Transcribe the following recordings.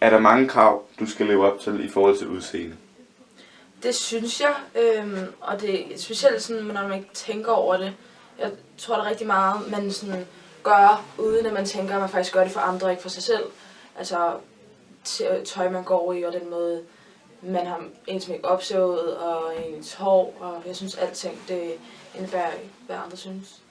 Er der mange krav, du skal leve op til i forhold til udseende? Det synes jeg, og det er specielt sådan, når man ikke tænker over det. Jeg tror, der er rigtig meget, man sådan gør, uden at man tænker, at man faktisk gør det for andre og ikke for sig selv. Altså tøj, man går i, og den måde, man har ens make-up ser ud, og ens hår, og jeg synes alting, det indebærer, hvad andre synes.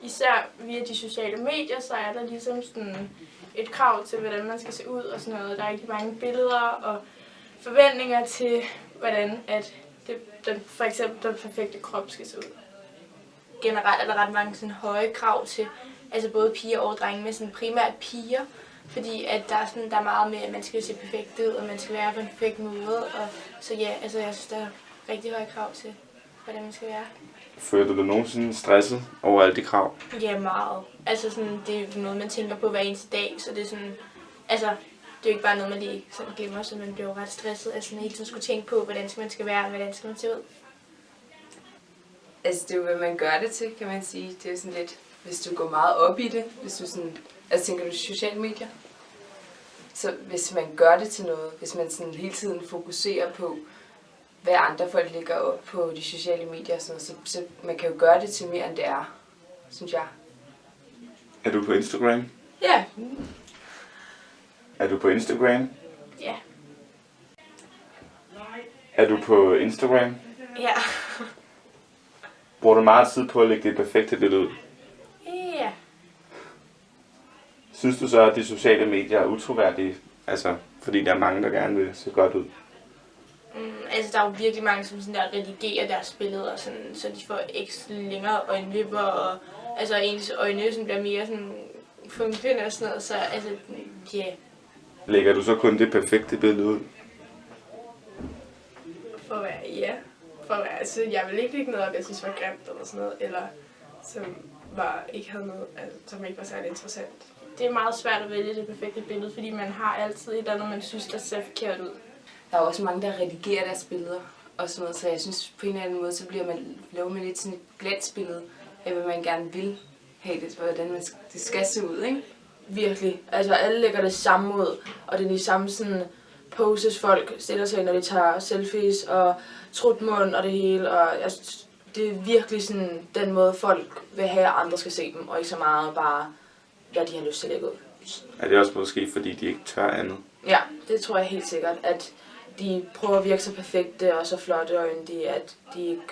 Især via de sociale medier, så er der ligesom sådan et krav til, hvordan man skal se ud og sådan noget. Der er rigtig mange billeder og forventninger til, hvordan at for eksempel den perfekte krop skal se ud. Generelt er der ret mange sådan høje krav til, altså både piger og drenge, men sådan primært piger. Fordi at der er meget med, at man skal se perfekt ud, og man skal være på en perfekt måde. Og så ja, altså jeg synes, der er rigtig høje krav til, hvordan man skal være. Føler du dig nogensinde stresset over alle de krav? Ja, meget. Altså sådan, det er jo noget, man tænker på hver eneste dag, så det er sådan, altså, det er jo ikke bare noget, man lige sådan glemmer, så man bliver jo ret stresset, at sådan hele tiden skulle tænke på, hvordan man skal være, og hvordan skal man se ud. Altså, det er jo, hvad man gør det til, kan man sige. Det er jo sådan lidt, hvis du går meget op i det, hvis du sådan, altså tænker du sociale medier? Så hvis man gør det til noget, hvis man sådan hele tiden fokuserer på, hvad andre folk lægger op på de sociale medier, så man kan jo gøre det til mere, end det er, synes jeg. Er du på Instagram? Ja. Er du på Instagram? Ja. Er du på Instagram? Ja. Bruger du meget tid på at lægge det perfekte billede ud? Ja. Synes du så, at de sociale medier er utroværdige? Altså, fordi der er mange, der gerne vil se godt ud. Altså der er jo virkelig mange, som sådan der redigerer deres billeder, sådan, så de får ekstra længere øjenvipper, og altså ens øjne sådan bliver mere sådan funklende og sådan noget, så altså, ja. Yeah. Lægger du så kun det perfekte billede ud? For at være, ja. For at være, altså jeg vil ikke lægge noget op, jeg synes var grimt eller sådan noget, eller som ikke havde noget, altså, som ikke var særlig interessant. Det er meget svært at vælge det perfekte billede, fordi man har altid et eller andet, man synes, der ser forkert ud. Der er også mange, der redigerer deres billeder og sådan noget, så jeg synes på en eller anden måde, så laver man lidt sådan et glansbillede af, hvad man gerne vil have det, hvordan det skal se ud, ikke? Virkelig. Altså alle lægger det samme ud, og det er de samme sådan poses folk stiller sig, når de tager selfies og trutmund og det hele, og det er virkelig sådan den måde folk vil have, at andre skal se dem, og ikke så meget bare, hvad de har lyst til at lægge ud. Er det også måske, fordi de ikke tør andet? Ja, det tror jeg helt sikkert, at de prøver at virke så perfekte og så flotte og yndige, at de ikke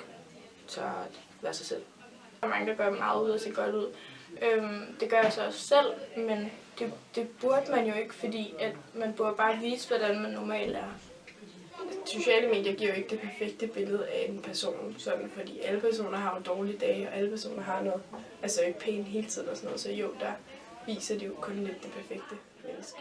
tør at være sig selv. Der er mange, der gør meget ud og se godt ud. Det gør jeg så også selv, men det burde man jo ikke, fordi at man burde bare vise, hvordan man normalt er. Sociale medier giver jo ikke det perfekte billede af en person, sådan, fordi alle personer har jo dårlige dage, og alle personer har noget, altså ikke pænt hele tiden og sådan noget, så jo, der viser det jo kun lidt det perfekte menneske.